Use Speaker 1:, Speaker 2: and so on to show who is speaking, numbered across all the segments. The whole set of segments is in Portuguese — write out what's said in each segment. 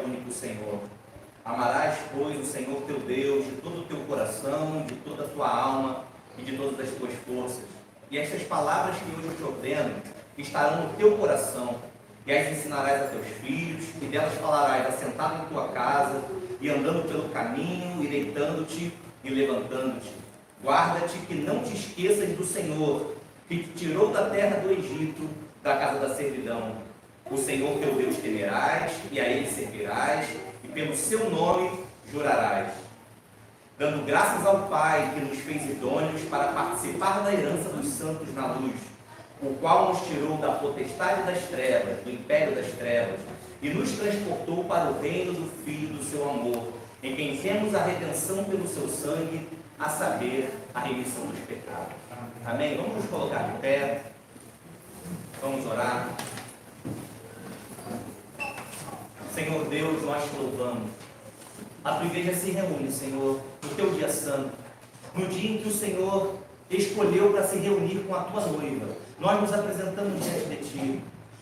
Speaker 1: único Senhor. Amarás, pois, o Senhor teu Deus de todo o teu coração, de toda a tua alma e de todas as tuas forças. E estas palavras que hoje eu te ordeno estarão no teu coração, e as ensinarás a teus filhos, e delas falarás assentado em tua casa, e andando pelo caminho, e deitando-te e levantando-te. Guarda-te que não te esqueças do Senhor, que te tirou da terra do Egito, da casa da servidão. O Senhor teu Deus temerás, e a Ele servirás, e pelo seu nome jurarás, dando graças ao Pai que nos fez idôneos para participar da herança dos santos na luz, o qual nos tirou da potestade das trevas, do império das trevas, e nos transportou para o reino do Filho do seu amor, em quem temos a redenção pelo seu sangue, a saber, a remissão dos pecados. Amém? Vamos nos colocar de pé, vamos orar. Senhor Deus, nós te louvamos. A tua igreja se reúne, Senhor, no teu dia santo, no dia em que o Senhor escolheu para se reunir com a tua noiva. Nós nos apresentamos diante de ti,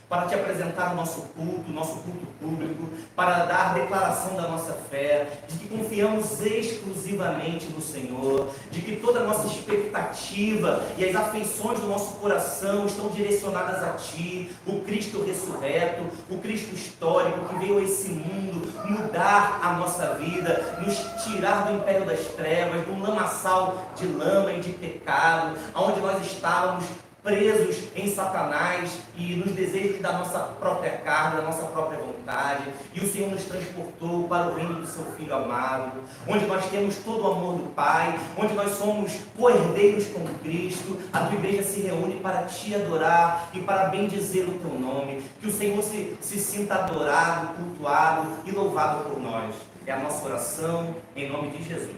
Speaker 1: para te apresentar o nosso culto público, para dar declaração da nossa fé, de que confiamos exclusivamente no Senhor, de que toda a nossa expectativa e as afeições do nosso coração estão direcionadas a ti, o Cristo ressurreto, o Cristo histórico que veio a esse mundo mudar a nossa vida, nos tirar do império das trevas, do lamaçal de lama e de pecado, onde nós estávamos presos em Satanás e nos desejos da nossa própria carne, da nossa própria vontade, e o Senhor nos transportou para o reino do seu Filho amado, onde nós temos todo o amor do Pai, onde nós somos co-herdeiros com Cristo. A tua igreja se reúne para te adorar e para bendizer o teu nome, que o Senhor se sinta adorado, cultuado e louvado por nós. É a nossa oração em nome de Jesus.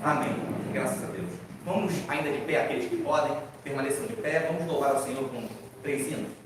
Speaker 1: Amém. Graças a Deus. Vamos ainda de pé, aqueles que podem, permaneçam de pé. Vamos louvar o Senhor com 3 hinos.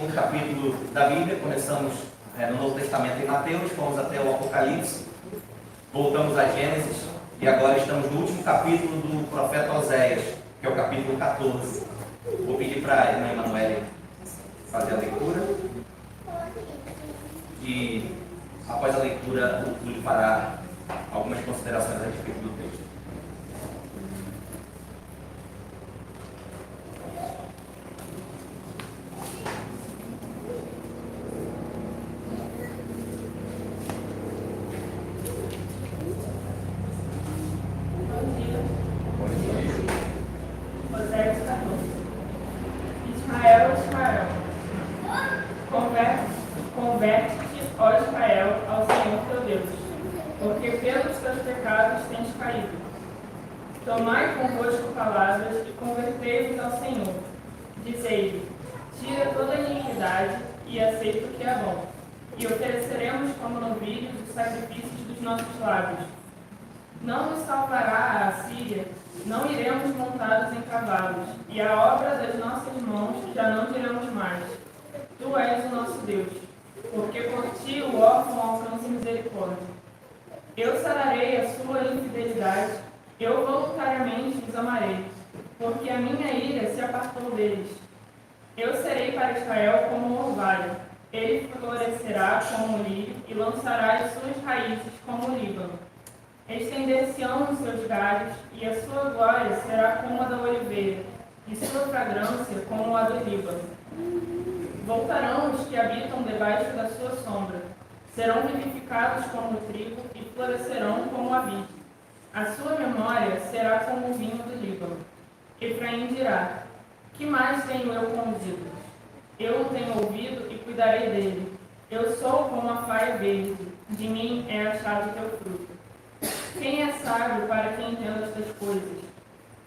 Speaker 1: último capítulo da Bíblia. Começamos no Novo Testamento em Mateus, fomos até o Apocalipse, voltamos a Gênesis e agora estamos no último capítulo do profeta Oséias, que é o capítulo 14. Vou pedir para a irmã Emanuele fazer a leitura e após a leitura o Túlio fará algumas considerações a respeito do texto.
Speaker 2: Converte-te, ó Israel, ao Senhor teu Deus, porque pelos teus pecados tens caído. Tomai convosco palavras e convertei-vos ao Senhor. Dizei-lhe: tira toda a iniquidade e aceita o que é bom, e ofereceremos como novilhos os sacrifícios dos nossos lábios. Não nos salvará a Assíria, não iremos montados em cavalos, e a obra das nossas mãos já não diremos mais. Tu és o nosso Deus, porque por ti o órfão alcança misericórdia. Eu sararei a sua infidelidade, eu voluntariamente os amarei, porque a minha ira se apartou deles. Eu serei para Israel como um orvalho, ele florescerá como um lírio e lançará as suas raízes como o Líbano. Estender-se-ão os seus galhos, e a sua glória será como a da oliveira, e sua fragrância como a do Líbano. Voltarão os que habitam debaixo da sua sombra, serão vivificados como o trigo e florescerão como a vide. A sua memória será como o vinho do Líbano. Efraim dirá: que mais tenho eu com os ídolos? Eu o tenho ouvido e cuidarei dele. Eu sou como a faia verde, de mim é achado teu fruto. Quem é sábio para que entenda estas coisas?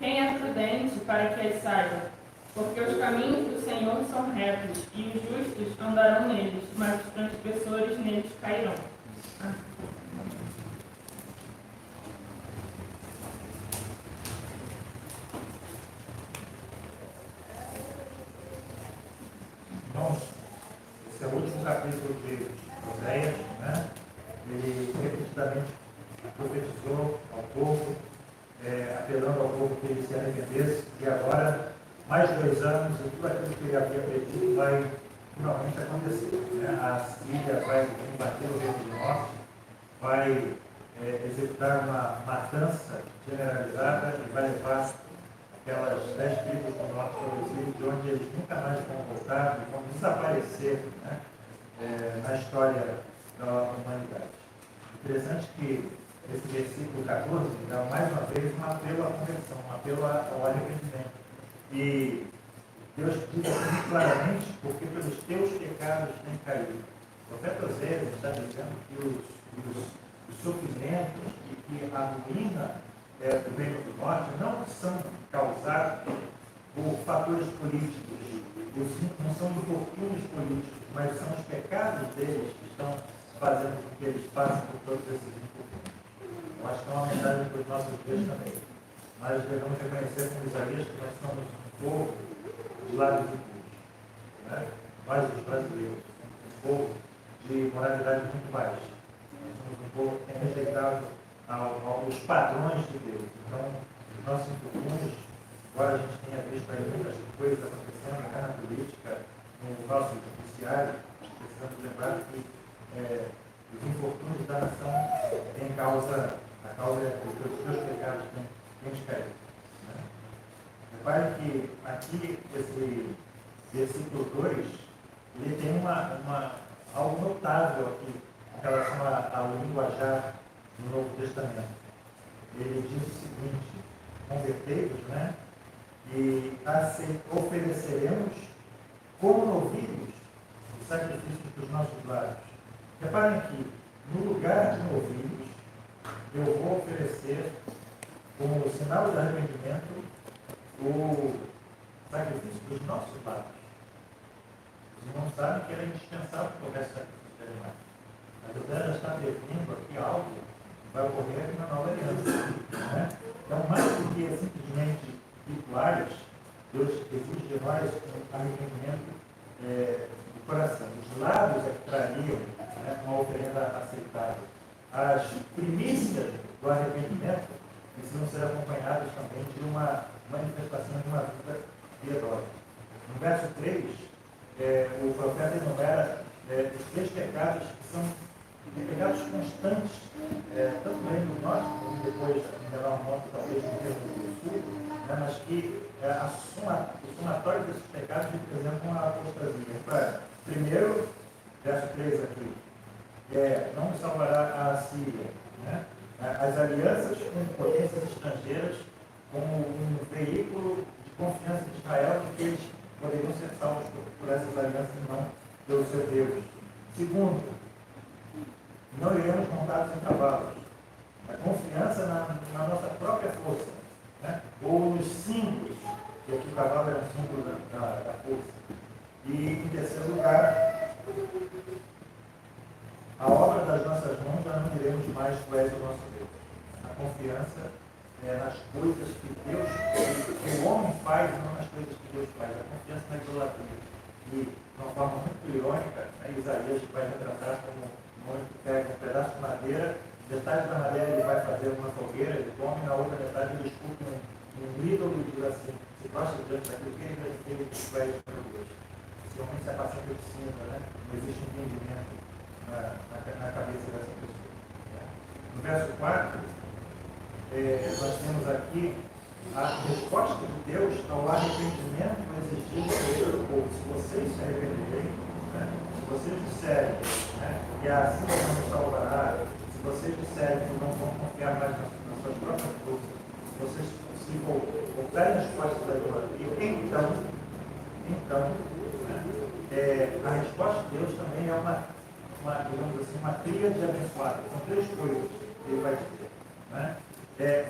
Speaker 2: Quem é prudente para que as saiba? Porque os caminhos do Senhor são retos, e os justos andarão neles, mas os transgressores neles cairão.
Speaker 3: Irmãos, esse é o último capítulo de Oséias, né? Ele repetidamente profetizou ao povo, apelando ao povo que ele se arrependesse, e agora, mais de 2 anos, e tudo aquilo que ele havia pedido vai finalmente acontecer. Né? A Síria vai combater o reino do norte, vai executar uma matança generalizada e vai levar aquelas 10 tribos do norte para o Egito, de onde eles nunca mais vão voltar e vão desaparecer, né? Na história da humanidade. Interessante que esse versículo 14 dá mais uma vez um apelo à conversão, um apelo ao arrependimento. E Deus diz assim claramente: porque pelos teus pecados tem caído. O profeta Oséias está dizendo que os sofrimentos e que a ruína do reino do norte não são causados por fatores políticos, não são infortúnios políticos, mas são os pecados deles que estão fazendo com que eles passem por todos esses infortúnios. Eu acho que é uma mensagem para os nossos dias também. Nós devemos reconhecer como Isaías que nós somos um povo de lábios impuros, né? Nós, os brasileiros, somos um povo de moralidade muito baixa. Nós somos um povo que tem rejeitado aos padrões de Deus. Então, os nossos infortúnios, embora a gente tenha visto aí muitas coisas acontecendo até na política, no nosso judiciário, precisamos lembrar que os infortúnios da nação têm a causa dos seus pecados têm caído. Né? Reparem que aqui, esse versículo 2, ele tem algo notável aqui em relação ao linguajar do Novo Testamento. Ele diz o seguinte: convertei-vos, né? E ofereceremos como novilhos o sacrifício dos nossos lábios. Reparem que, no lugar de novilhos, eu vou oferecer, como sinal de arrependimento, o sacrifício dos nossos lábios. Os irmãos sabem que era indispensável que houvesse sacrifício de animais. Mas o Deus já está definindo aqui algo que vai ocorrer na nova aliança. Né? Então, mais do que simplesmente rituais, Deus exige de nós um arrependimento enumera os 3 pecados que são pecados constantes, tanto no Reino do Norte, como depois em menor modo, talvez no Reino do Sul, né, mas que o somatório desses pecados representam a apostasia. Primeiro, verso 3 aqui, não me salvará a Síria. Né? As alianças com potências estrangeiras como um veículo de confiança de Israel, porque eles poderiam ser salvos por essas alianças e não pelo seu Deus. Segundo, não iremos montados em cavalos. A confiança na nossa própria força, né? Ou nos símbolos, que aqui o cavalo é um símbolo da força. E, em terceiro lugar, a obra das nossas mãos já não diremos mais tu és o nosso Deus. A confiança nas coisas que Deus, que o homem faz, não nas coisas que Deus faz. A confiança na idolatria. E, de uma forma muito irônica, Isaías vai retratar como um homem que pega um pedaço de madeira, metade da madeira ele vai fazer uma fogueira, ele come, na outra metade ele esculpe um ídolo e diz assim, se gosta diante daquilo que ele vai para Deus. Esse homem se apacenta de cima, né? Não existe entendimento na cabeça dessa pessoa. No verso 4, nós temos aqui a resposta de Deus ao arrependimento exigido pelo povo. Se vocês se arrependerem, né? Se vocês disserem, né, que assim não nos salvará, se vocês disserem que não vão confiar mais nas suas próprias forças, se vocês se voltarem as costas da idolatria, então, né, a resposta de Deus também é digamos assim, uma tríade abençoada. São 3 coisas que ele vai dizer. Né?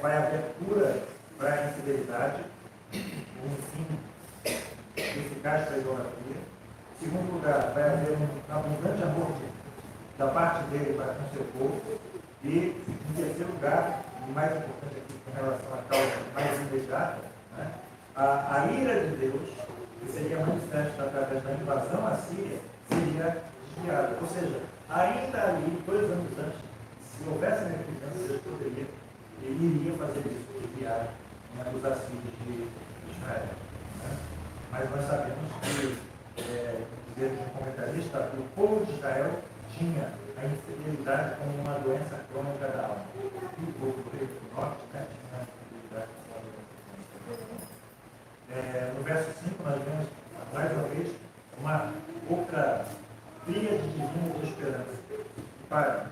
Speaker 3: Vai haver cura para a infidelidade, um fim eficaz para a idolatria. Em segundo lugar, vai haver um abundante amor da parte dele para com seu povo. E, em terceiro lugar, e mais importante aqui com relação à causa mais imediata, né? A ira de Deus, que seria manifesta através da invasão à Síria, seria desviada. Ou seja, ainda ali, 2 anos antes, se houvesse negligência, Deus poderia, ele iria fazer isso, desviar os assírios de Israel. Né? Mas nós sabemos que, dizer de um comentarista, o povo de Israel tinha a infidelidade como uma doença crônica da alma. E o povo do Reino do Norte, né, tinha a infidelidade como uma doença. No verso 5, nós vemos, mais uma vez, uma outra tríade divina de esperança. Para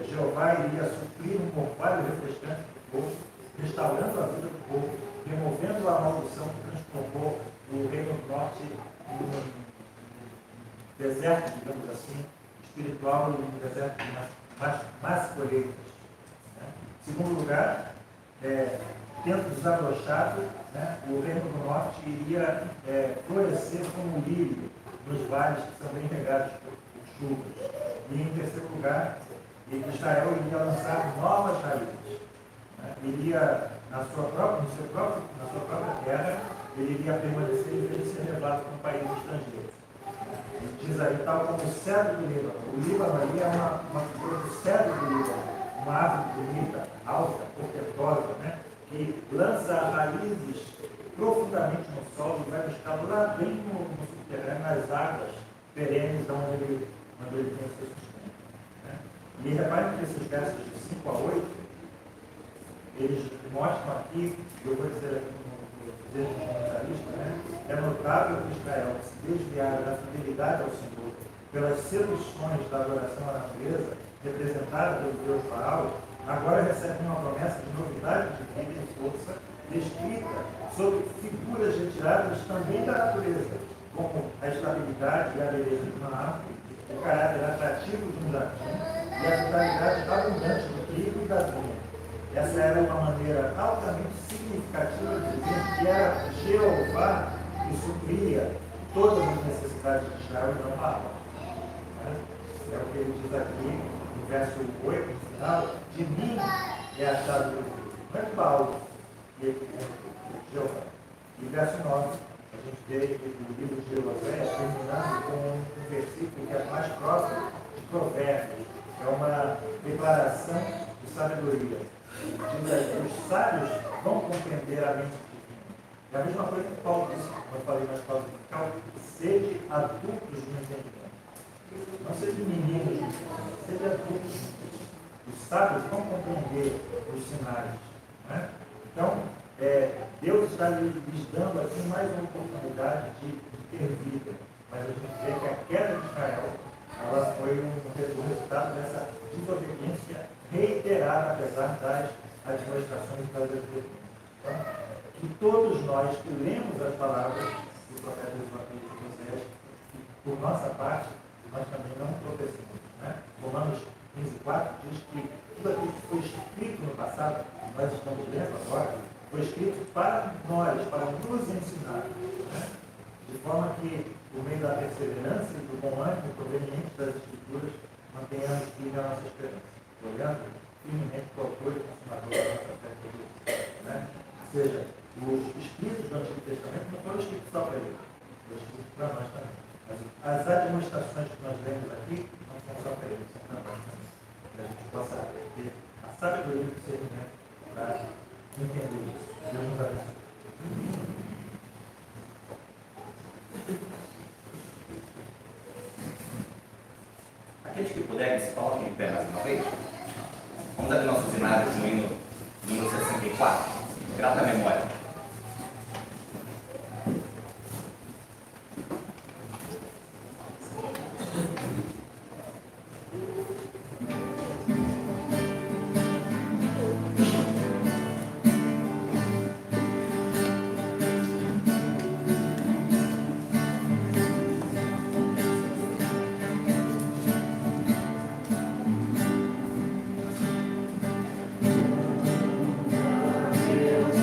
Speaker 3: Jeová iria suprir um orvalho refrescante do povo, restaurando a vida do povo, removendo a maldição que transformou o Reino do Norte em um deserto, digamos assim, espiritual e um deserto de más colheitas. Né? Em segundo lugar, tendo desabrochado, né, o Reino do Norte iria florescer como um lírio nos vales que são bem regados por chuvas. E em terceiro lugar, Israel iria lançar novas raízes. Né? Iria, na sua própria terra, ele iria permanecer em vez de ser levado para um país estrangeiro. Ele diz aí, tal como o cedro do Líbano. O Líbano ali é uma figura do cedro do Líbano, uma árvore bonita, alta, portentosa, né? Que lança raízes profundamente no solo e vai buscar lá bem no subterrâneo, nas águas perenes onde ele tem o seu sustento. Né? E reparem que esses versos de 5 a 8, eles mostram aqui, eu vou dizer aqui no desejo do comentarista, né? É notável que Israel se desviara da fidelidade ao Senhor pelas seduções da adoração à natureza, representada pelo Deus Baal, agora recebe uma promessa de novidade de vida e força, descrita sobre figuras retiradas também da natureza, como a estabilidade e a beleza de uma árvore, o caráter atrativo de um jardim e a vitalidade abundante do trigo e da vinha. Essa era uma maneira altamente significativa de dizer que era Jeová que supria todas as necessidades de Israel e não Baal. É o que ele diz aqui no verso 8, no final, de mim é a chave do mundo. Não é Baal, que é Jeová. E verso 9, a gente vê o livro de Oséias terminando com um versículo que é mais próximo de Provérbios. É uma declaração de sabedoria. Diz aí, os sábios vão compreender a mente divina. É a mesma coisa que Paulo disse, como eu falei na escola dominical, sede adultos no entendimento. Não seja meninos, seja adultos. Os sábios vão compreender os sinais. Né? Então, Deus está lhes dando aqui mais uma oportunidade de ter vida. Mas a gente vê que a queda de Israel ela foi um resultado dessa desobediência reiterada, apesar das administrações e das advertências. Então, que todos nós que lemos as palavras do profeta Isaías, por nossa parte, nós também não tropeçamos. Né? Romanos 15:4 diz que tudo aquilo que foi escrito no passado, nós estamos lendo agora, foi escrito para nós, para nos ensinar. Né? De forma que, por meio da perseverança e do bom ânimo proveniente das Escrituras, mantenhamos firme a nossa esperança, olhando firmemente para o autor e consumador da nossa fé de Deus. Né? Ou seja, os escritos do Antigo Testamento não foram escritos só para ele, foram escritos para nós também. Mas as administrações que nós lemos aqui não são só para ele, são para nós também. Que a gente possa ter a sabedoria do discernimento para entender isso. Deus nos abençoe.
Speaker 1: Aqueles que puderem, se coloquem em pé mais uma vez. Vamos abrir nossos imagens no hino número 64. Grata memória.
Speaker 4: Deus,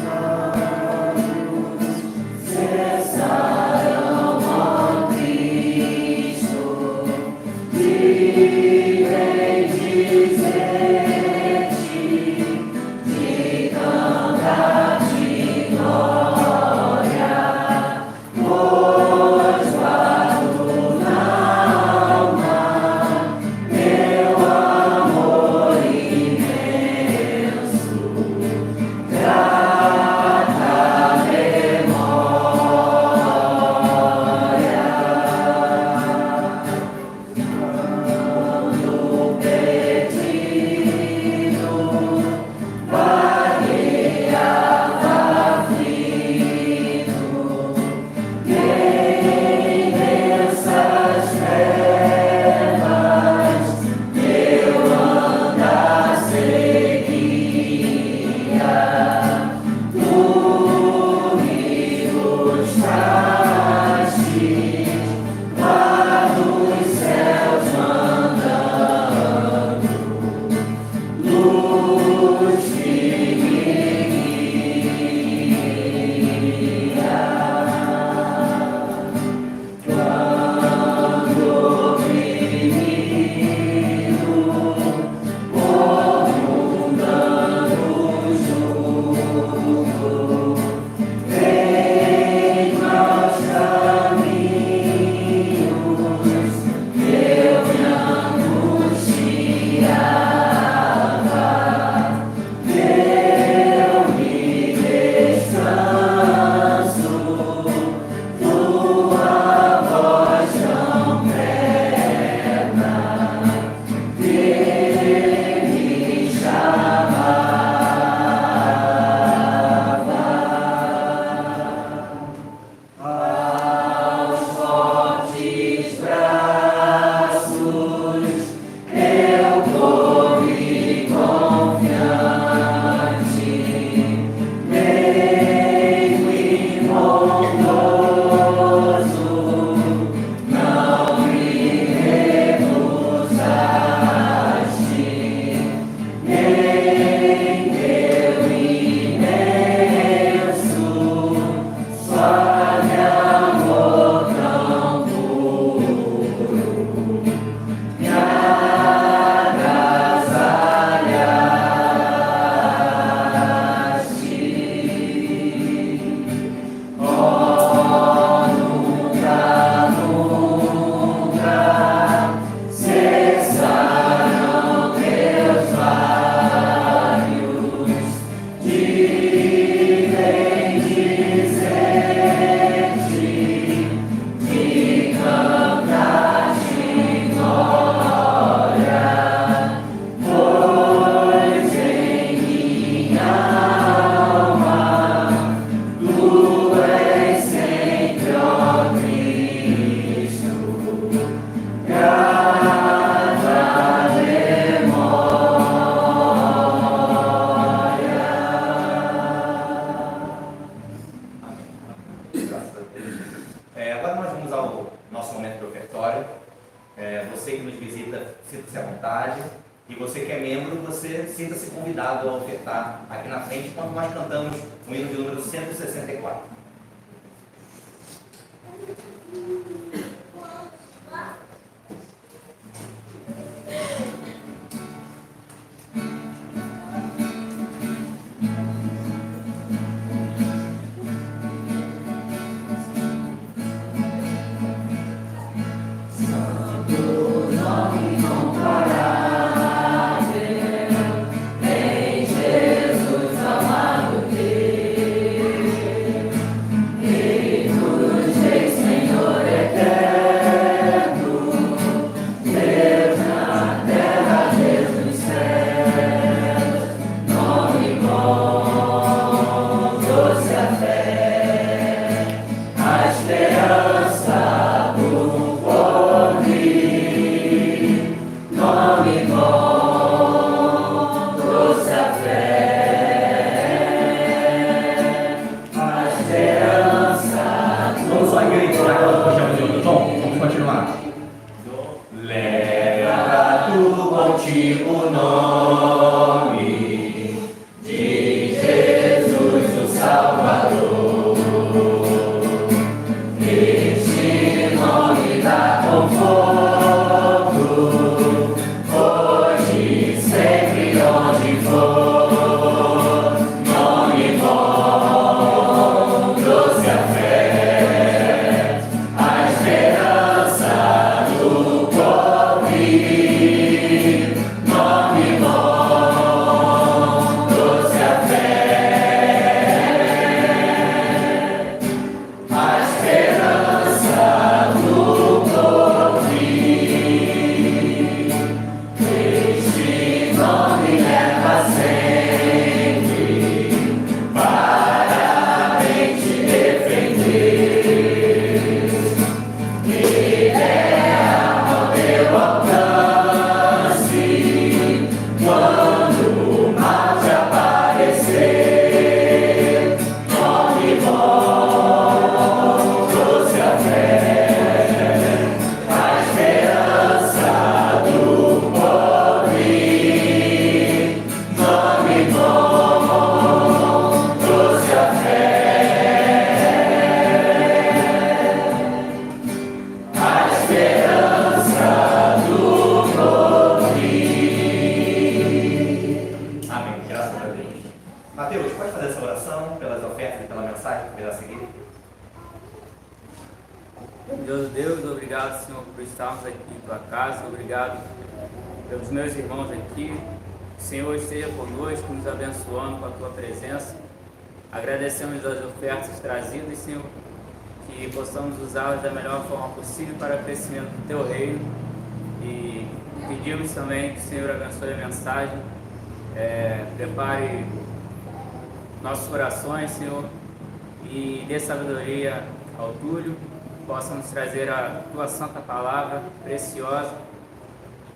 Speaker 1: Você que nos visita, sinta-se à vontade. E você que é membro, você sinta-se convidado a ofertar aqui na frente, quando nós cantamos o hino de número 164.
Speaker 4: Deus, obrigado, Senhor, por estarmos aqui em tua casa, obrigado pelos meus irmãos aqui. O Senhor esteja conosco, nos abençoando com a tua presença. Agradecemos as ofertas trazidas, Senhor, que possamos usá-las da melhor forma possível para o crescimento do teu reino. E pedimos também que o Senhor abençoe a mensagem, prepare nossos corações, Senhor, e dê sabedoria ao Túlio, possa nos trazer a tua santa palavra preciosa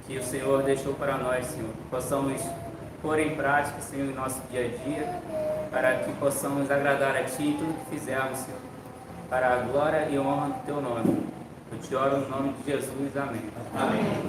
Speaker 4: que o Senhor deixou para nós, Senhor. Possamos pôr em prática, Senhor, em nosso dia a dia, para que possamos agradar a Ti em tudo que fizermos, Senhor, para a glória e honra do Teu nome. Eu te oro no nome de Jesus. Amém.
Speaker 1: Amém.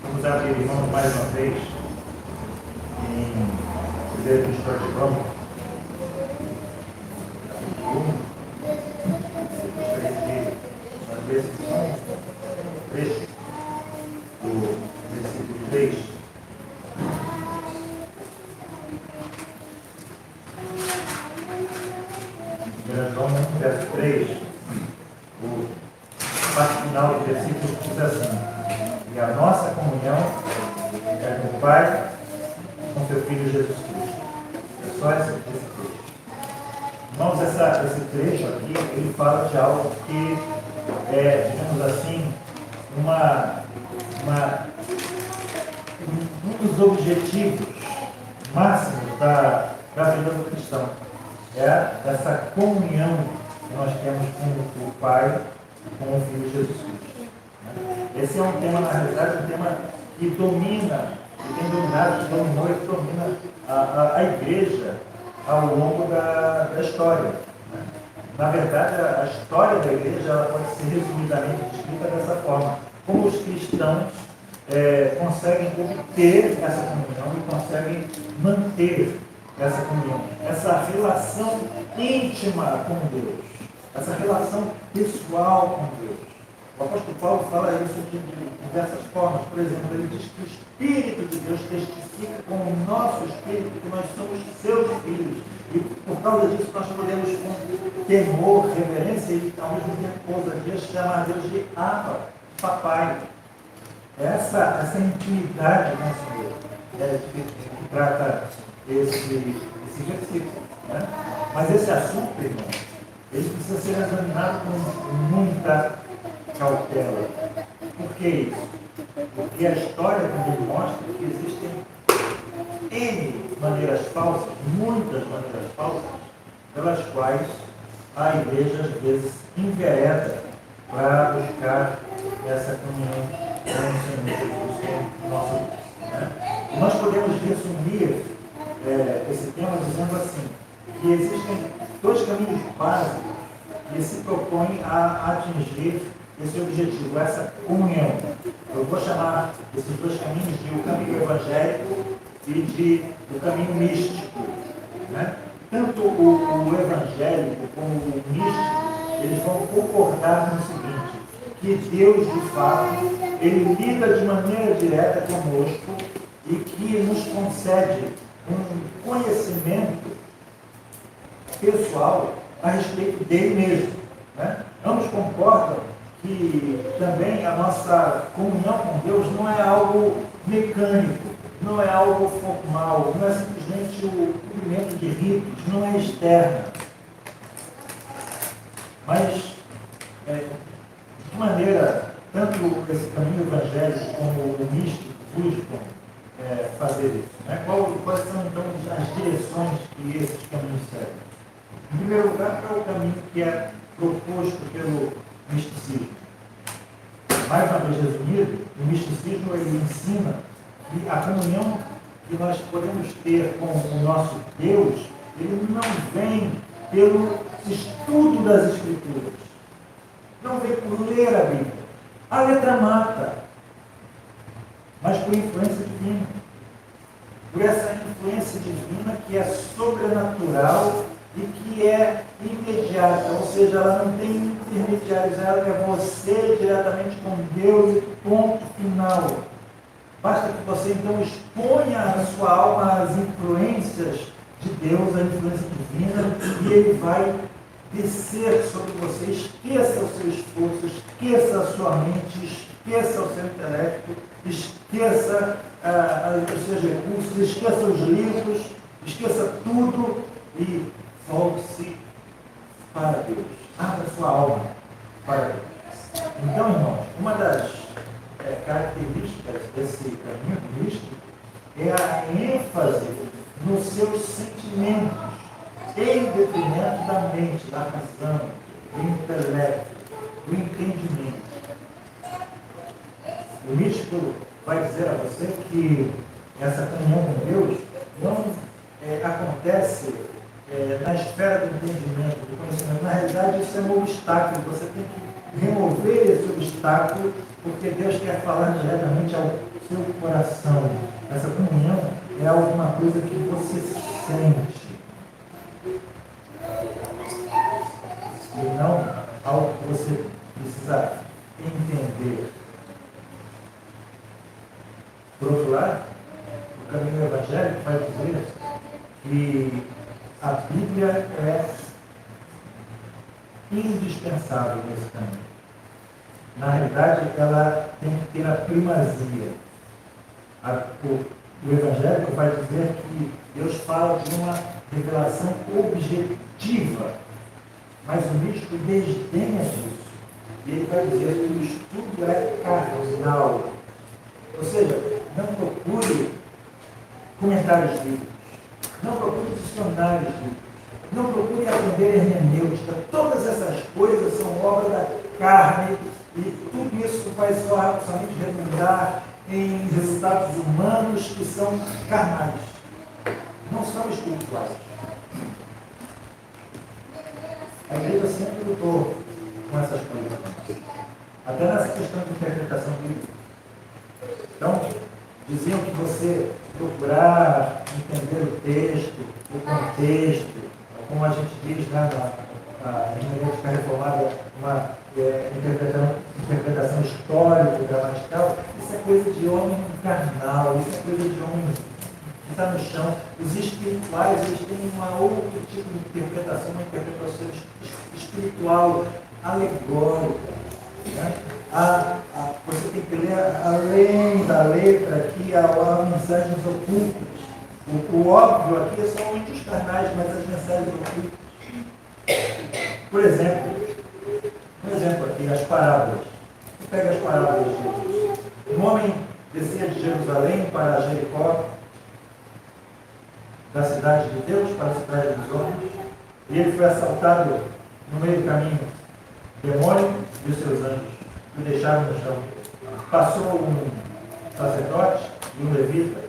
Speaker 3: Vamos abrir, irmãos, mais uma vez em 1 História de Roma, capítulo 1. Gostaria que nós lêssemos só um trecho do versículo 3. Roma 1, verso 3, a parte final do versículo diz assim: e a nossa comunhão é com o Pai e com seu Filho Jesus Cristo. É só esse trecho. Irmãos, esse trecho aqui, ele fala de algo que é, digamos assim, um dos objetivos máximos da vida do cristão. É essa comunhão que nós temos com o Pai e com o Filho Jesus Cristo. Esse é um tema, na realidade, um tema que domina, que tem dominado, que dominou e que domina a igreja ao longo da história. Na verdade, a história da igreja ela pode ser resumidamente descrita dessa forma. Como os cristãos conseguem obter essa comunhão e conseguem manter essa comunhão, essa relação íntima com Deus, essa relação pessoal com Deus. O apóstolo Paulo fala isso de diversas formas. Por exemplo, ele diz que o Espírito de Deus testifica com o nosso Espírito que nós somos seus filhos. E por causa disso nós podemos, com temor, reverência e ao mesmo tempo ousadia, chamar Deus de Abba, Papai. Essa intimidade com o Senhor que trata esse versículo. Né? Mas esse assunto, irmão, ele precisa ser examinado com muita cautela. Por que isso? Porque a história também mostra que existem N maneiras falsas, muitas maneiras falsas, pelas quais a igreja às vezes envereda para buscar essa comunhão com o Senhor Jesus, com o nosso Deus. Né? E nós podemos resumir esse tema dizendo assim, que existem dois caminhos básicos que se propõem a atingir esse objetivo, essa comunhão. Eu vou chamar esses dois caminhos de o caminho evangélico e o caminho místico. Né? Tanto o evangélico como o místico, eles vão concordar no seguinte, que Deus, de fato, ele lida de maneira direta conosco e que nos concede um conhecimento pessoal a respeito dele mesmo. Né? Ambos concordam que também a nossa comunhão com Deus não é algo mecânico, não é algo formal, não é simplesmente o cumprimento de ritos, não é externa. Mas, de que maneira, tanto esse caminho evangélico como o místico buscam fazer isso? Né? Quais são, então, as direções que esses caminhos seguem? Em primeiro lugar, é o caminho que é proposto pelo misticismo. Mais uma vez resumido, o misticismo ele ensina que a comunhão que nós podemos ter com o nosso Deus, ele não vem pelo estudo das Escrituras, não vem por ler a Bíblia. A letra mata, mas por influência divina. Por essa influência divina que é sobrenatural e que é imediata, ou seja, ela não tem intermediários, ela é você diretamente com Deus, ponto final. Basta que você então exponha a sua alma às influências de Deus, à influência divina, e ele vai descer sobre você. Esqueça o seu esforço, esqueça a sua mente, esqueça o seu intelecto, esqueça os seus recursos, esqueça os livros, esqueça tudo e volte-se para Deus. Abra sua alma para Deus. Então, irmãos, uma das características desse caminho místico é a ênfase nos seus sentimentos, em detrimento da mente, da razão, do intelecto, do entendimento. O místico vai dizer a você que essa comunhão com Deus não acontece na esfera do entendimento, do conhecimento. Na realidade, isso é um obstáculo. Você tem que remover esse obstáculo, porque Deus quer falar diretamente ao seu coração. Essa comunhão é alguma coisa que você sente. E não algo que você precisa entender. Por outro lado, o caminho evangélico vai dizer que a Bíblia é indispensável nesse caminho. Na realidade, ela tem que ter a primazia. O evangélico vai dizer que Deus fala de uma revelação objetiva, mas o místico desdenha disso. E ele vai dizer que o estudo é carnal. Ou seja, não procure comentários bíblicos, não procure dicionários bíblicos. Não procure aprender hermenêutica. Todas essas coisas são obra da carne e tudo isso vai somente redundar em resultados humanos que são carnais, não são espirituais. A igreja sempre lutou com essas coisas, até nessa questão de interpretação bíblica. Então, diziam que você procurar entender o texto, o contexto, como a gente diz na hermenêutica reformada, uma interpretação histórica, gramatical, isso é coisa de homem carnal, isso é coisa de homem que está no chão. Os espirituais, eles têm uma outro tipo de interpretação, uma interpretação espiritual, alegórica. Né? Você tem que ler além da letra aqui, há mensagens ocultas. O óbvio aqui é somente os carnais, mas as mensagens ocultas. Por exemplo aqui, as parábolas. Você pega as parábolas de Jesus. Um homem descia de Jerusalém para Jericó, da cidade de Deus para a cidade dos homens, e ele foi assaltado no meio do caminho. O demônio e os seus anjos o deixaram no chão. Passou um sacerdote e um levita,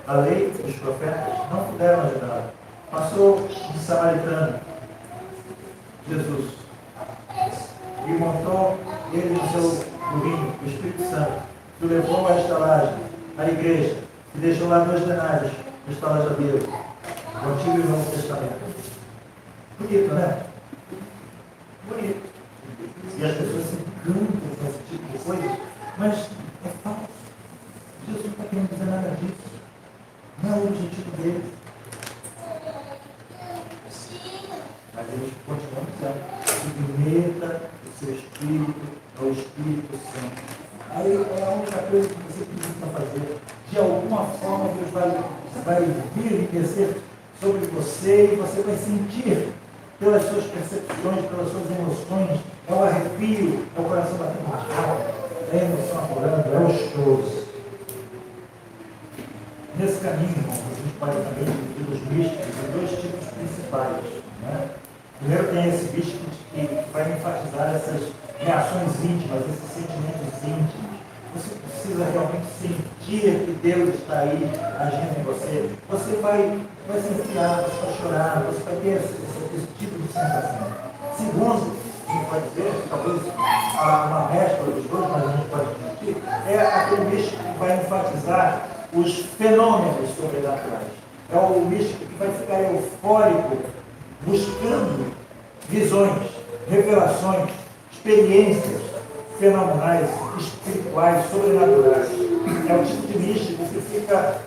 Speaker 3: a lei e os profetas não puderam ajudá-lo. Passou um samaritano, Jesus, e montou ele no seu burrinho, o Espírito Santo, que o levou à estalagem, à igreja, e deixou lá 2 denários no estalajadeiro, o Antigo e o Novo Testamento. Bonito, né? Bonito. E as pessoas se encantam com esse tipo de coisa, mas é falso. Jesus não está querendo dizer nada disso. Não é o objetivo dele. Mas eles continuam dizendo: submeta o seu espírito ao Espírito Santo. Aí é a única coisa que você precisa fazer. De alguma forma Deus vai vir e descer sobre você e você vai sentir pelas suas percepções, pelas suas emoções. É o arrepio, é o coração batendo rápido, é a emoção aflorando, é o choro. Nesse caminho, irmãos, a gente pode também dividir os místicos em 2 tipos principais. Né? Primeiro tem esse místico que vai enfatizar essas reações íntimas, esses sentimentos íntimos. Você precisa realmente sentir que Deus está aí agindo em você. Você vai se enfiar, você vai chorar, você vai ter esse tipo de sensação. Segundo, a gente pode dizer, talvez uma mescla dos dois, mas a gente pode discutir, é aquele místico que vai enfatizar os fenômenos sobrenaturais. É o místico que vai ficar eufórico, buscando visões, revelações, experiências fenomenais, espirituais, sobrenaturais. É o tipo de místico que fica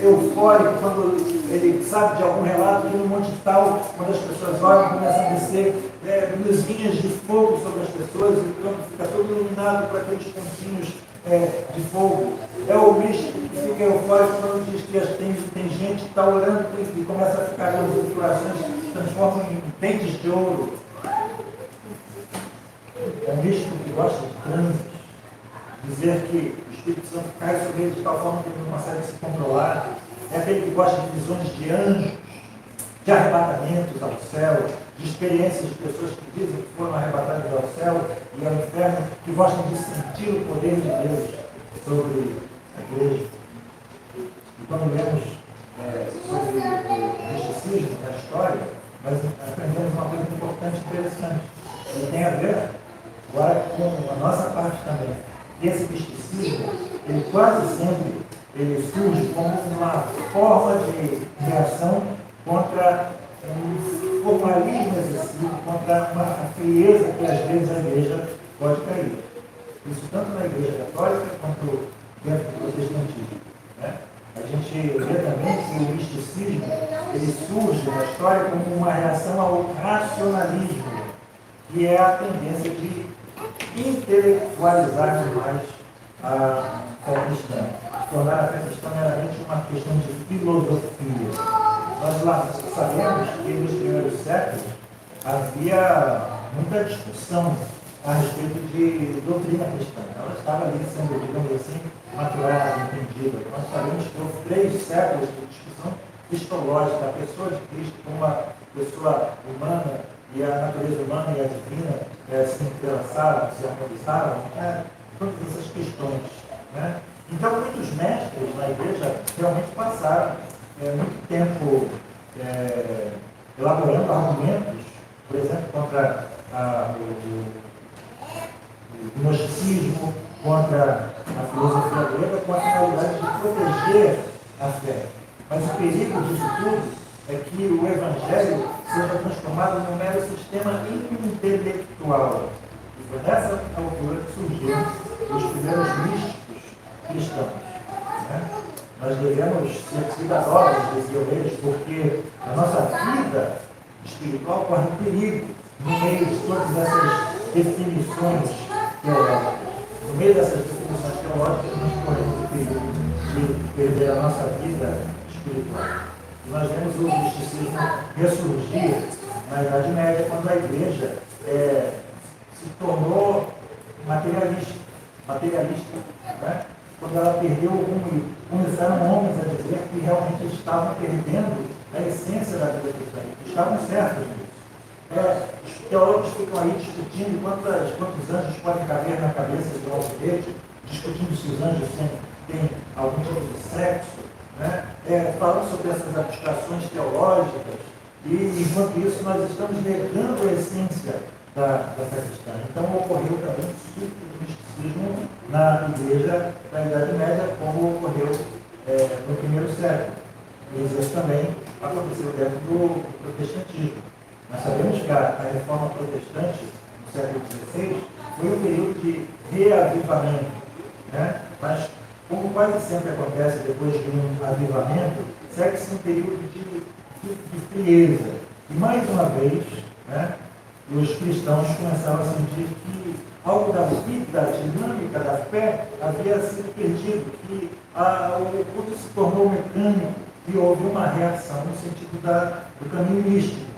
Speaker 3: eufórico quando ele sabe de algum relato que no Monte Tal, quando as pessoas olham, começam a descer luzinhas de fogo sobre as pessoas, e então fica todo iluminado por aqueles pontinhos de fogo. É o místico que fica eufórico quando diz que tem gente que está orando e começa a ficar com os corações se transformam em pentes de ouro. É um místico que gosta de trânsito, dizer que o Espírito Santo cai sobre ele de tal forma que ele não consegue se controlar. É aquele que gosta de visões de anjos, de arrebatamentos ao céu, de experiências de pessoas que dizem que foram arrebatadas ao céu e ao inferno, que gostam de sentir o poder de Deus sobre a igreja. E quando lemos sobre o misticismo na história, nós aprendemos uma coisa importante e interessante. Ele tem a ver agora com a nossa parte também. Esse misticismo, ele quase sempre surge como uma forma de reação contra um formalismo excessivo, contra uma frieza que às vezes a igreja pode cair. Isso tanto na igreja católica quanto dentro do protestantismo. Né? A gente vê também que o misticismo ele surge na história como uma reação ao racionalismo, que é a tendência de intelectualizar demais a fé cristã, tornar a fé cristã meramente uma questão de filosofia. Nós lá sabemos que nos primeiros séculos havia muita discussão a respeito de doutrina cristã. Ela estava ali sendo, digamos assim, maturada, entendida. Nós sabemos que houve 3 séculos de discussão cristológica, a pessoa de Cristo como uma pessoa humana e a natureza humana e a divina se entrelaçaram, se harmonizaram, todas essas questões. Né? Então, muitos mestres na igreja realmente passaram muito tempo elaborando argumentos, por exemplo, contra o gnosticismo, contra a filosofia grega, com a finalidade de proteger a fé. Mas o perigo disso tudo é que o Evangelho seja transformado num mero sistema intelectual. E foi nessa altura que surgiram os primeiros místicos cristãos. Né? Nós devemos ser cuidadosos, diziam eles, porque a nossa vida espiritual corre perigo no meio de todas essas definições teológicas. No meio dessas definições teológicas, nós corremos o perigo de perder a nossa vida espiritual. E nós vemos o misticismo ressurgir na Idade Média, quando a igreja se tornou materialista, né? Quando ela perdeu o rumo e começaram homens a dizer que realmente estavam perdendo a essência da vida cristã, estavam certos nisso. Os teólogos ficam aí discutindo quantos anjos podem caber na cabeça de um alfinete, discutindo se os anjos têm algum tipo de sexo, né? Falando sobre essas abstrações teológicas, e enquanto isso nós estamos negando a essência da fé cristã. Então ocorreu também um surto do misticismo na igreja da Idade Média, como ocorreu no primeiro século. E isso também aconteceu dentro do protestantismo. Nós sabemos que a reforma protestante, no século XVI, foi um período de reavivamento. Né? Mas, como quase sempre acontece depois de um avivamento, segue-se um período de frieza. E, mais uma vez, né, os cristãos começaram a sentir que algo da vida dinâmica da fé havia sido perdido, que o culto se tornou mecânico e houve uma reação no sentido do caminho místico.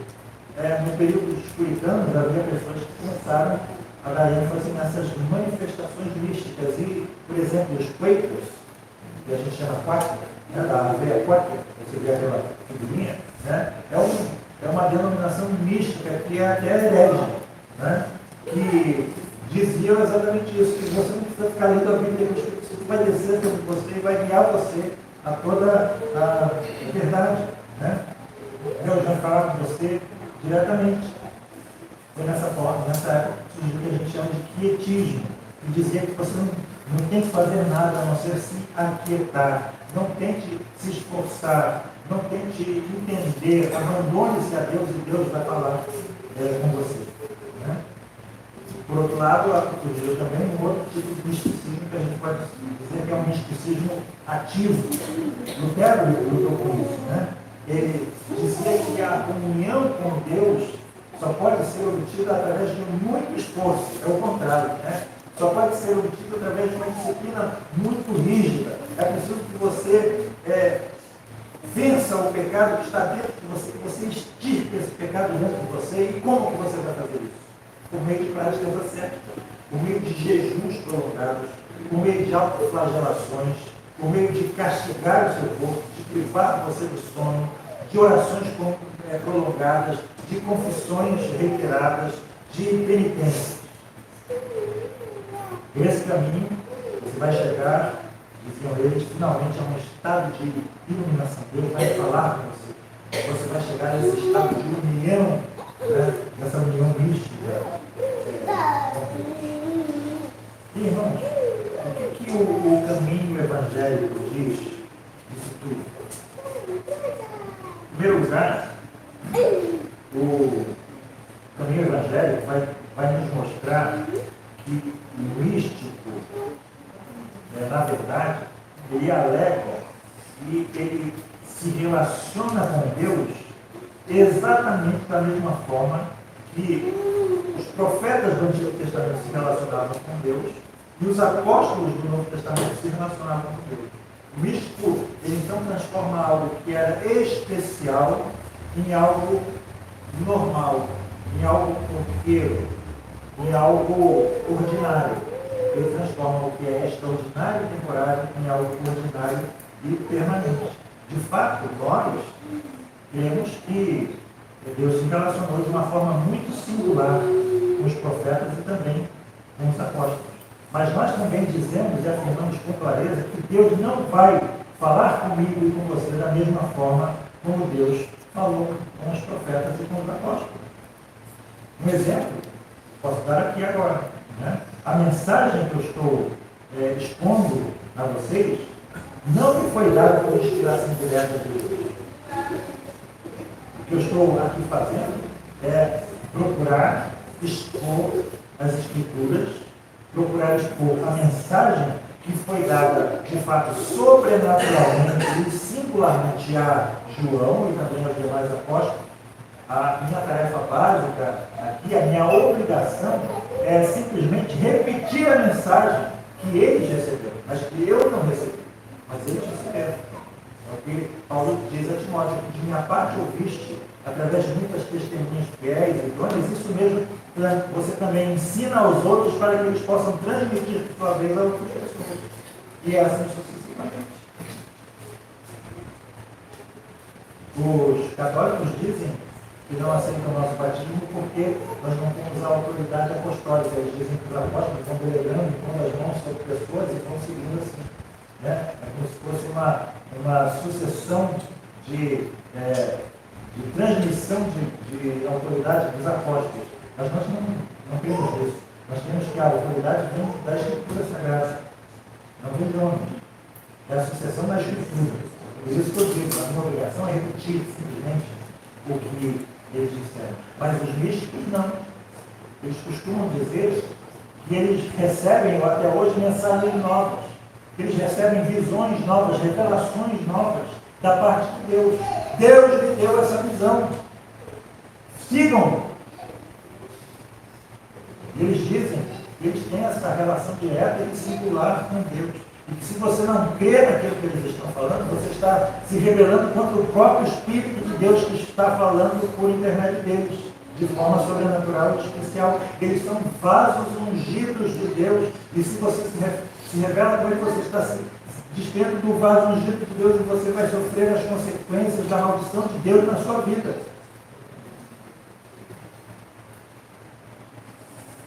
Speaker 3: No período dos puritanos, havia pessoas que começaram a dar ênfase nessas manifestações místicas e, por exemplo, os Quakers, que a gente chama Quaker, né, da veia Quaker, você vê aquela figurinha, né, é uma denominação mística que é até herege, né, que dizia exatamente isso, que você não precisa ficar lendo a Bíblia, que o Espírito Santo vai descer sobre você e vai guiar você a toda a verdade. Né? Deus vai falar com você diretamente. Foi nessa forma, nessa época, que surgiu o que a gente chama de quietismo, que dizia que você não tem que fazer nada a não ser se aquietar, não tente se esforçar, não tente entender, abandone-se a Deus e Deus vai falar com você. Né? Por outro lado, surgiu também um outro tipo de misticismo que a gente pode dizer que é um misticismo ativo. Lutero lutou com isso. Né? Ele dizia que a comunhão com Deus só pode ser obtida através de muito esforço. É o contrário. Né? Só pode ser obtida através de uma disciplina muito rígida. É preciso que você vença o pecado que está dentro de você, que você extirpe esse pecado dentro de você. E como que você vai fazer isso? Por meio de práticas ascéticas, por meio de jejuns prolongados, por meio de autoflagelações, por meio de castigar o seu corpo, de privar você do sono, de orações prolongadas, de confissões reiteradas, de penitências. Esse caminho, você vai chegar, diziam eles, finalmente a um estado de iluminação. Deus vai falar com você. Você vai chegar a esse estado de união, né? Essa união mística. E, irmãos, o que o caminho evangélico diz disso tudo? Em primeiro lugar, o caminho evangélico vai nos mostrar que o místico, na verdade, ele alega e ele se relaciona com Deus exatamente da mesma forma que os profetas do Antigo Testamento se relacionavam com Deus e os apóstolos do Novo Testamento se relacionavam com Deus. O místico, ele então transforma algo que era especial em algo normal, em algo corriqueiro, em algo ordinário. Ele transforma o que é extraordinário e temporário em algo ordinário e permanente. De fato, nós temos que Deus se relacionou de uma forma muito singular com os profetas e também com os apóstolos. Mas nós também dizemos e afirmamos com clareza que Deus não vai falar comigo e com você da mesma forma como Deus falou com os profetas e com os apóstolos. Um exemplo, posso dar aqui agora. Né? A mensagem que eu estou expondo a vocês não me foi dada por inspiração direta de Deus. O que eu estou aqui fazendo é procurar expor as Escrituras, procurar expor a mensagem que foi dada, de fato, sobrenaturalmente e singularmente a João e também aos demais apóstolos. A minha tarefa básica aqui, a minha obrigação é simplesmente repetir a mensagem que eles receberam, mas que eu não recebi, mas eles receberam. É o que Paulo diz a Timóteo, que de minha parte ouviste, através de muitas testemunhas fiéis e idôneas, isso mesmo você também ensina aos outros para que eles possam transmitir por sua vez a outras pessoas. E assim sucessivamente. Os católicos dizem que não aceitam o nosso batismo porque nós não temos a autoridade apostólica. Eles dizem que os apóstolos estão delegando com as mãos sobre pessoas e vão seguindo assim. Né? É como se fosse uma sucessão de transmissão de autoridade dos apóstolos. Mas nós não temos isso. Nós temos que a autoridade vem da Escritura Sagrada. Não vem de onde? É a sucessão da Escritura. Por isso que eu digo, a minha obrigação é repetir simplesmente o que eles disseram. Mas os místicos não. Eles costumam dizer que eles recebem até hoje mensagens novas. Eles recebem visões novas, revelações novas da parte de Deus. Deus lhe deu essa visão. Sigam. Eles dizem que eles têm essa relação direta e singular com Deus. E que se você não crê naquilo que eles estão falando, você está se rebelando contra o próprio Espírito de Deus que está falando por intermédio deles, de forma sobrenatural e especial. Eles são vasos ungidos de Deus. E se você se revela com ele, você está se despendo do vaso ungido de Deus e você vai sofrer as consequências da maldição de Deus na sua vida.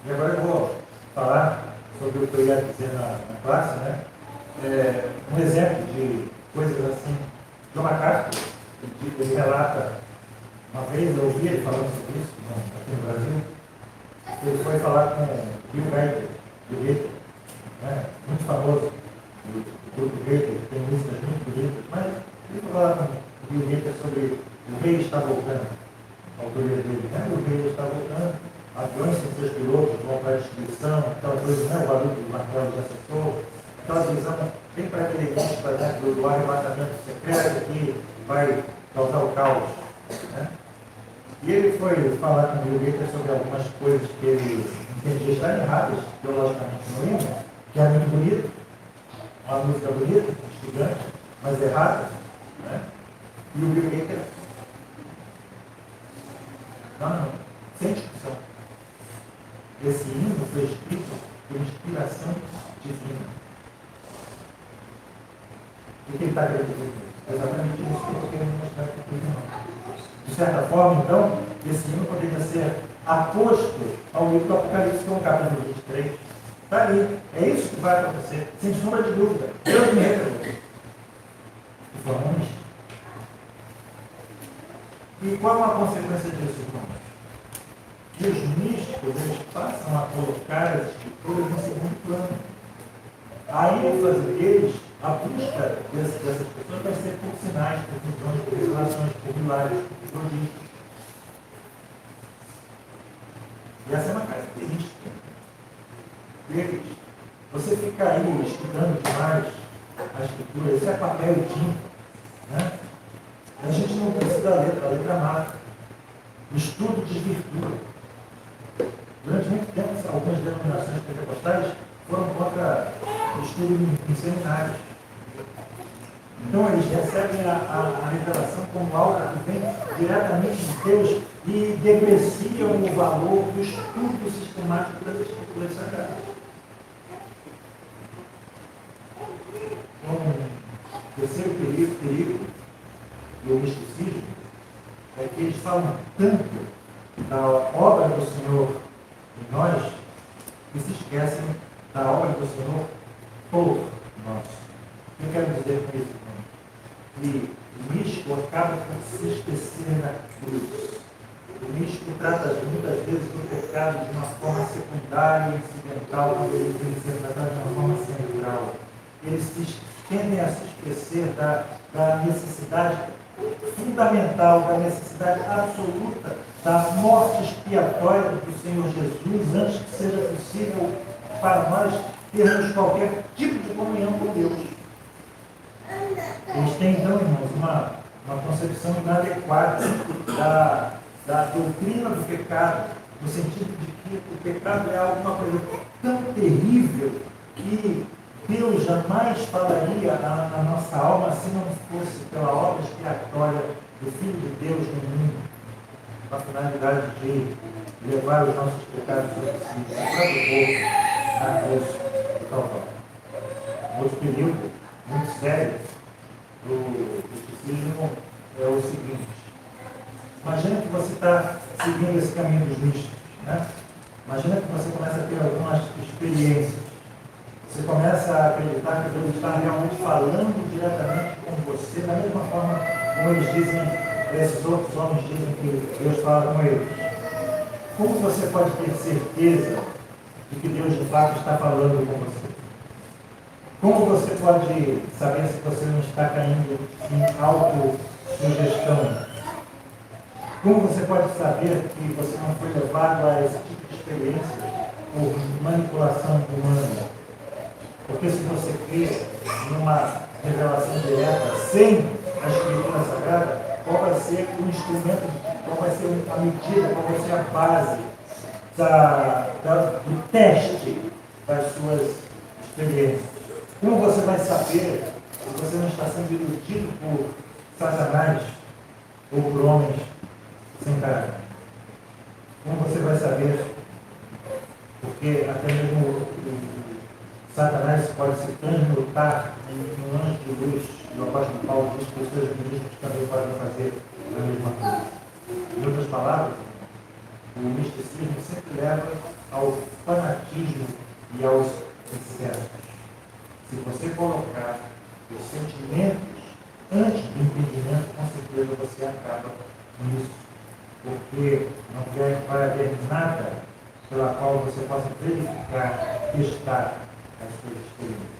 Speaker 3: E agora eu vou falar sobre o que eu ia dizer na classe, né? Um exemplo de coisas assim. John MacArthur, ele relata, uma vez eu ouvi ele falando sobre isso aqui no Brasil, ele foi falar com Bill Gaither, né? Muito famoso, o grupo Gaither, tem músicas muito bonitas, mas ele foi falar com Bill Gaither sobre o rei está voltando, a autoria dele, né? O rei está voltando, aviões sem seus pilotos vão para a destruição, aquela coisa, né? O barulho do martelo de assessor, aquela visão bem para aquele mística, né? Do arrebatamento secreto que vai causar o caos, né? E ele foi falar com o Bill Gaither sobre algumas coisas que ele entendia estar erradas, teologicamente no hino, que é muito bonito, uma música bonita, estudante, mas errada, né? E o Bill Gaither, não, sem discussão. Esse hino foi escrito por inspiração divina. O que ele está querendo dizer? É exatamente isso que eu estou querendo mostrar aqui para o irmão. De certa forma, então, esse hino poderia ser aposto ao livro do Apocalipse, que é o capítulo 23. Está ali. É isso que vai acontecer, sem sombra de dúvida. Deus me revelou. De forma mística. E qual a consequência disso, irmão? Que os místicos, eles passam a colocar as escrituras em segundo plano. A ênfase deles, a busca dessas pessoas vai ser por sinais, por visões, por revelações, por milagres, por prodígios. E essa é uma característica deles. Você fica aí estudando demais a escritura, isso é papel e tinta, né? A gente não precisa da letra, a letra mata. O estudo desvirtua. Durante muito tempo, algumas denominações pentecostais foram contra o estudo em seminários. Então, eles recebem a revelação como algo que vem diretamente de Deus e depreciam o valor do estudo sistemático das Escrituras Sagradas. Um terceiro perigo do misticismo é que eles falam tanto da obra do Senhor em nós que se esquecem da obra do Senhor por nós. O que eu quero dizer com isso, irmão? Que o místico acaba por se esquecer da cruz. O místico trata muitas vezes do pecado de uma forma secundária e incidental, quando ele tem que ser tratado de uma forma central. Eles tendem a se esquecer da necessidade fundamental, da necessidade absoluta da morte expiatória do Senhor Jesus, antes que seja possível para nós termos qualquer tipo de comunhão com Deus. Eles têm, então, irmãos, uma concepção inadequada da doutrina do pecado, no sentido de que o pecado é alguma coisa tão terrível que Deus jamais falaria na nossa alma se não fosse pela obra expiatória do Filho de Deus no mundo, com a finalidade de levar os nossos pecados sobre si, na cruz do Calvário. Outro período muito sério do misticismo é o seguinte: imagina que você está seguindo esse caminho dos místicos, né? Imagina que você começa a ter algumas experiências. Você começa a acreditar que Deus está realmente falando diretamente com você, da mesma forma como eles dizem, esses outros homens dizem que Deus fala com eles. Como você pode ter certeza de que Deus de fato está falando com você? Como você pode saber se você não está caindo em autossugestão? Como você pode saber que você não foi levado a esse tipo de experiência por manipulação humana? Porque se você crê numa revelação direta, sem a Escritura Sagrada, qual vai ser o instrumento, qual vai ser a medida, qual vai ser a base do teste das suas experiências? Como você vai saber se você não está sendo iludido por Satanás ou por homens sem caráter? Como você vai saber? Porque até mesmo Satanás pode se transmutar em um anjo de luz. E o apóstolo Paulo diz que os seus ministros também podem fazer a mesma coisa. Em outras palavras, o misticismo sempre leva ao fanatismo e aos excessos. Se você colocar os sentimentos antes do entendimento, com certeza você acaba nisso. Porque não vai haver nada pela qual você possa verificar, testar as suas experiências.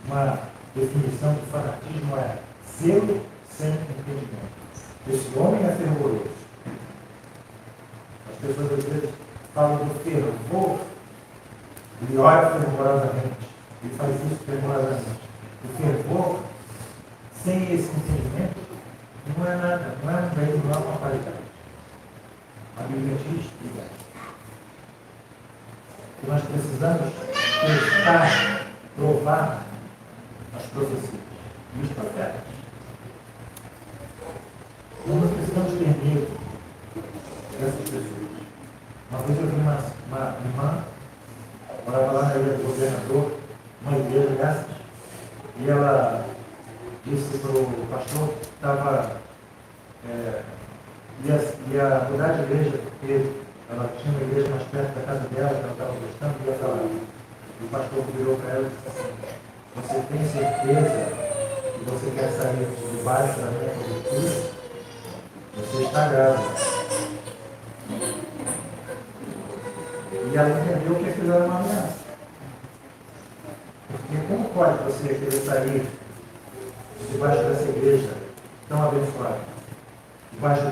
Speaker 3: Uma definição de fanatismo é zelo sem entendimento. Esse homem é fervoroso. As pessoas às vezes falam do fervor, ele ora fervorosamente, ele faz isso fervorosamente. O fervor, sem esse entendimento, não é nada, não é um bem, não é uma qualidade. A Bíblia diz que nós precisamos testar, provar as profecias e os profetas. Nós não precisamos ter medo dessas pessoas. Uma vez eu vi uma irmã, morava lá na ilha do governador, uma igreja dessas, e ela disse para o pastor que estava ia mudar de igreja, porque ela tinha uma igreja mais perto da casa dela, que ela estava gostando, e ia para lá. E o pastor virou para ela e disse assim: você tem certeza que você quer sair debaixo da minha cobertura? Você está grávida. E ela entendeu que aquilo era uma ameaça. Porque como pode você querer sair debaixo dessa igreja tão abençoada, debaixo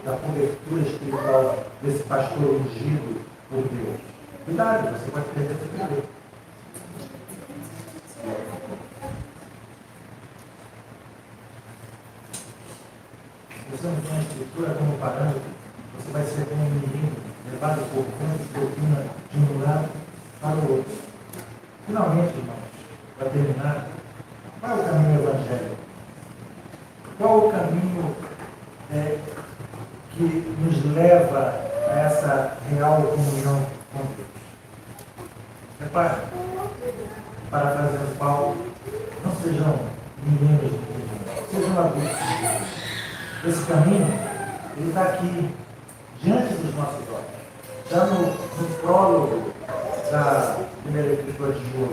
Speaker 3: da cobertura espiritual desse pastor ungido por Deus? Cuidado, você pode perder seu bebê. Se você não tem a escritura como parâmetro, você vai ser como um menino levado por vento de doutrina de um lado para o outro. Finalmente, irmãos, para terminar, qual é o caminho evangélico? Qual o caminho que nos leva a essa real comunhão com Deus? Repare, parafraseando Paulo, não sejam meninos de Deus, sejam adultos de Deus. Esse caminho, ele está aqui, diante dos nossos olhos. Já no prólogo da primeira Epístola de João,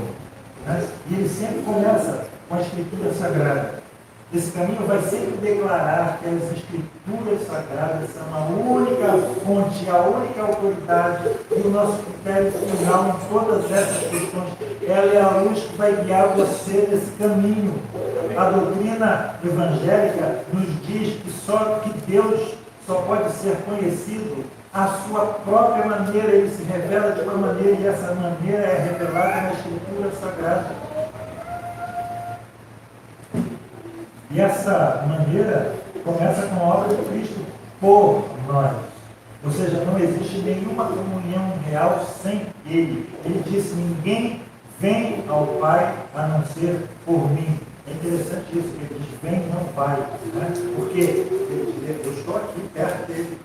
Speaker 3: né? E ele sempre começa com a Escritura Sagrada. Esse caminho vai sempre declarar que as Escrituras Sagradas são a única fonte, a única autoridade e o nosso critério final em todas essas questões. Ela é a luz que vai guiar você nesse caminho. A doutrina evangélica nos diz que Deus só pode ser conhecido à sua própria maneira. Ele se revela de uma maneira e essa maneira é revelada na Escritura Sagrada. E essa maneira começa com a obra de Cristo por nós. Ou seja, não existe nenhuma comunhão real sem Ele. Ele disse, ninguém vem ao Pai a não ser por mim. É interessante isso, que ele diz, vem e não vai. Né? Porque ele diz, eu estou aqui perto dele.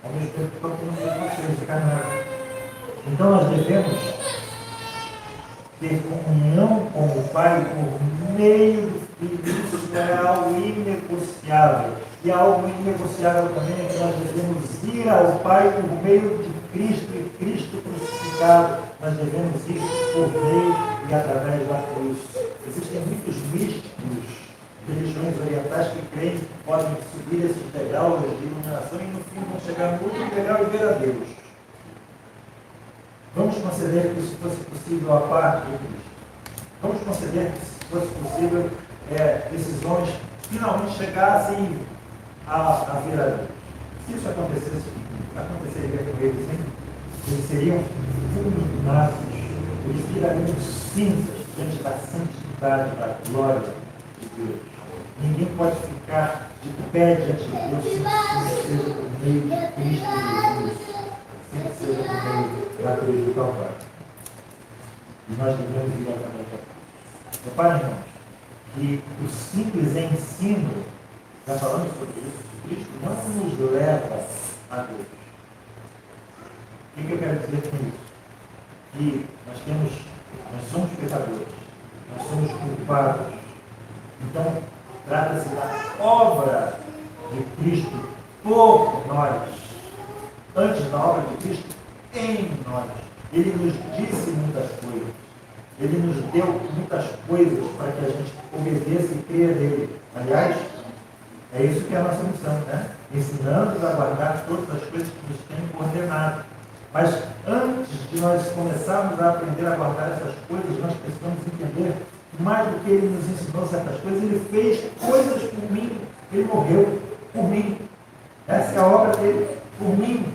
Speaker 3: Ao mesmo tempo que estou aqui no meio de vocês, caminhando. Então nós devemos ter comunhão com o Pai por meio do Filho. Isso é algo inegociável. E algo inegociável também é que nós devemos ir ao Pai por meio de Cristo e Cristo crucificado. Nós devemos ir por meio e através da cruz. Existem muitos místicos, religiões orientais que creem que podem subir esses degraus de iluminação e no fim vão chegar no último degrau e ver a Deus. Vamos conceder que isso fosse possível à parte de Cristo. Vamos conceder que isso fosse possível esses homens finalmente chegassem a ver a Deus. Se isso acontecesse, aconteceria com eles, hein? Eles seriam fulminados, eles virariam cinzas diante da santidade, da glória de Deus. Ninguém pode ficar de pé diante de Deus sem ser por meio de Cristo Jesus, sem ser por meio da cruz do Calvário. E nós devemos ir através da cruz. Reparem, irmãos, que o simples ensino, já falando sobre isso, Cristo não nos leva a Deus. O que eu quero dizer com isso? Que nós somos pecadores, nós somos culpados. Então, trata-se da obra de Cristo por nós, antes da obra de Cristo em nós. Ele nos disse muitas coisas, Ele nos deu muitas coisas para que a gente obedeça e creia nele. Aliás, é isso que é a nossa missão, né? Ensinando-nos a guardar todas as coisas que nos têm ordenado. Mas antes de nós começarmos a aprender a guardar essas coisas, nós precisamos entender que mais do que ele nos ensinou certas coisas, ele fez coisas por mim. Ele morreu por mim. Essa é a obra dele, por mim.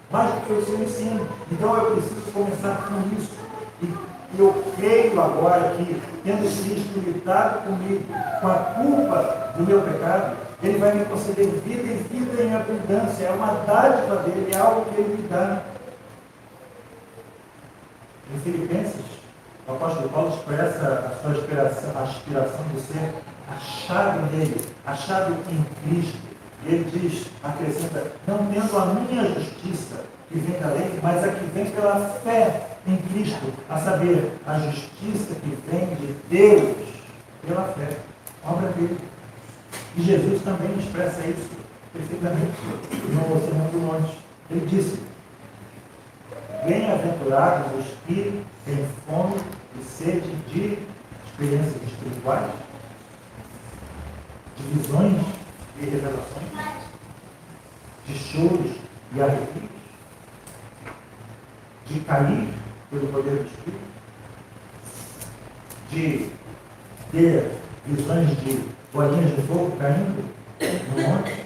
Speaker 3: Mais do que o seu ensino. Então eu preciso começar com isso. E eu creio agora que, tendo Cristo lidado comigo, com a culpa do meu pecado, Ele vai me conceder vida e vida em abundância. É uma dádiva dele, é algo que Ele me dá. Em Filipenses, o apóstolo Paulo expressa a sua aspiração de ser achado nele, achado em Cristo. Ele diz, acrescenta, não tendo a minha justiça que vem da lei, mas a que vem pela fé em Cristo, a saber, a justiça que vem de Deus pela fé, obra dele. E Jesus também expressa isso perfeitamente no Sermão do Monte. Ele disse, bem-aventurados os que têm fome e sede de experiências espirituais, de visões e revelações, de choros e arrepios, de cair pelo poder do Espírito, de ter visões de bolinhas de fogo caindo no monte.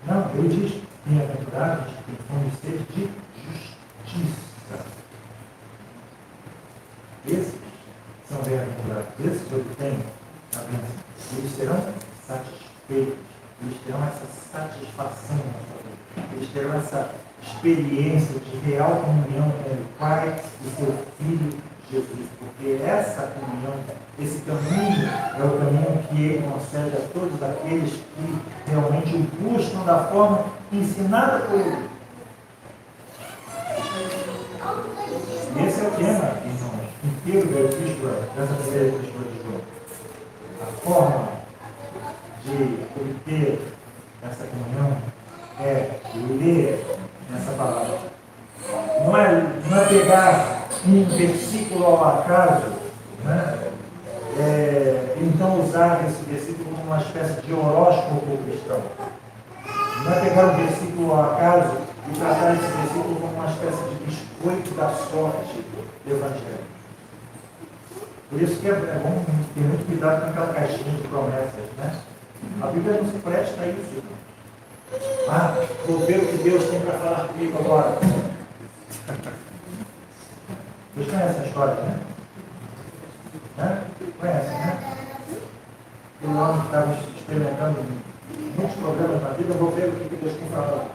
Speaker 3: Não, ele diz, bem-aventurados os que têm fome e sede de justiça. Esses são bem-aventurados, esses obtêm a bênção. Eles serão satisfeitos, eles terão essa satisfação na sua vida, eles terão essa experiência de real comunhão com o Pai e seu Filho Jesus, porque essa comunhão, esse caminho é o caminho que Ele concede a todos aqueles que realmente o buscam da forma ensinada por Ele. E esse é o tema, irmãos, inteiro da epístola, dessa primeira epístola de João. A forma de obter um versículo ao acaso, né? Então usar esse versículo como uma espécie de horóscopo cristão. Não é pegar um versículo ao acaso e tratar esse versículo como uma espécie de biscoito da sorte do Evangelho. Por isso que é bom ter muito cuidado com aquela caixinha de promessas, né? A Bíblia não se presta a isso. Vou ver o que Deus tem para falar comigo agora. Vocês conhecem a história, né? Conhecem, né? O homem que estava experimentando muitos problemas na vida, vou ver o que Deus tem para falar.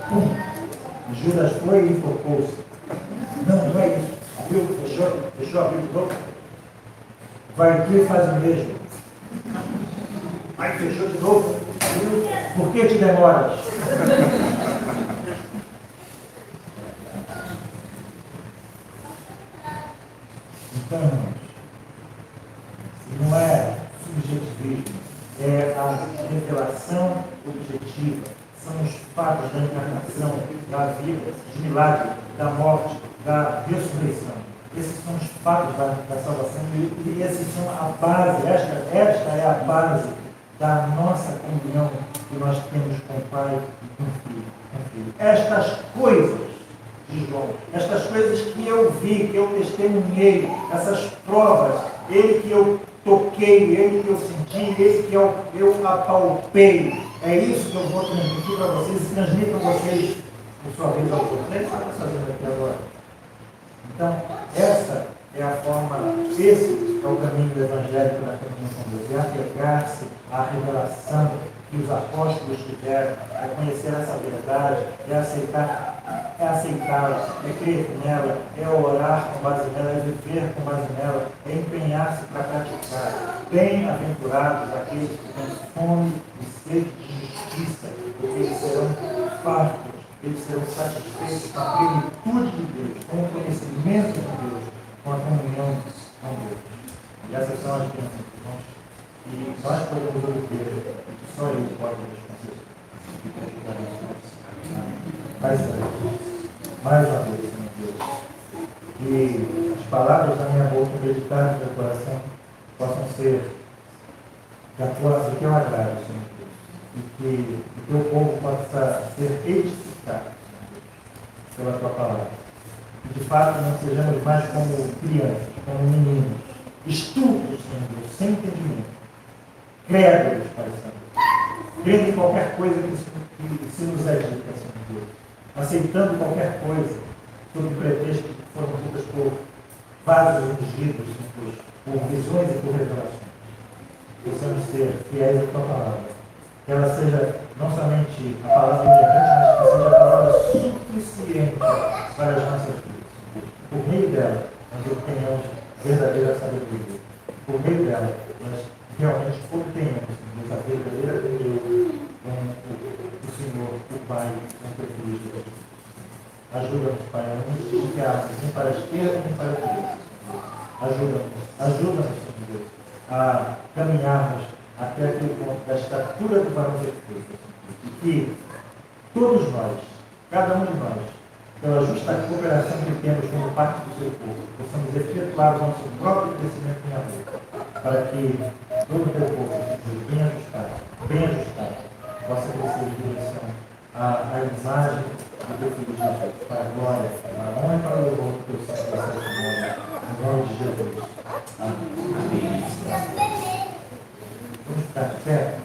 Speaker 3: Judas foi e enfocou-se. Não é isso. Abriu, fechou a Bíblia de novo. Vai tu e faz o mesmo. Aí fechou de novo. Por que te demoras? Então, irmãos, não é subjetivismo, é a revelação objetiva. São os fatos da encarnação, da vida, do milagre, da morte, da ressurreição. Esses são os fatos da salvação e esses são a base, esta é a base da nossa comunhão que nós temos com o Pai e com o Filho. Estas coisas, diz João, estas coisas que eu vi, que eu testemunhei, essas provas, ele que eu toquei, ele que eu senti, ele que eu apalpei, é isso que eu vou transmitir para vocês e transmitir para vocês, por sua vez, ao outro. O que está fazendo aqui agora? Então, essa é a forma, esse é o caminho do Evangelho que nós temos com Deus, é apegar-se à revelação que os apóstolos tiveram, é conhecer essa verdade, é aceitá-la, é crer nela, é orar com base nela, é viver com base nela, é empenhar-se para praticar. Bem-aventurados aqueles que têm fome e sede de justiça, porque eles serão fartos. Eles serão satisfeitos com a plenitude de Deus, com o conhecimento de Deus, com a comunhão com Deus. E essas são as bênçãos, irmãos. E nós podemos obter, que só Ele pode nos conceder. Mais uma vez, Senhor Deus, que as palavras da minha boca, meditar no meu coração, possam ser do teu agrado, Senhor Deus. E que o teu povo possa ser edificado pela tua palavra. E de fato não sejamos mais como crianças, como meninos, estúpidos, Senhor Deus, sem entendimento, crédulos, Pai Santo, crendo em qualquer coisa que se nos é dita, Senhor Deus, aceitando qualquer coisa, sob o pretexto que foram ditas por vasos ungidos, Senhor Deus, por visões e por revelações. Possamos ser fiéis à tua palavra. Que ela seja não somente a palavra emergente, mas que seja a palavra suficiente para as nossas vidas. Por meio dela, nós obtenhamos verdadeira sabedoria. Por meio dela, nós realmente obtenhamos a verdadeira comunhão com o Senhor, o Pai, com o teu Filho Jesus. Ajuda-nos, Pai, a não desviarmos nem para a esquerda nem para a direita. Ajuda-nos, Senhor Deus, a caminharmos até aquele ponto da estatura do varão perfeito. E que todos nós, cada um de nós, pela justa cooperação que temos como parte do seu povo, possamos efetuar o nosso próprio crescimento em amor, para que todo o teu povo seja bem ajustado, possa crescer em direção à imagem do teu Filho Jesus, para a glória, para a honra e para o louvor do teu santo nome, em nome de Jesus. Amém. Vamos ficar de pé.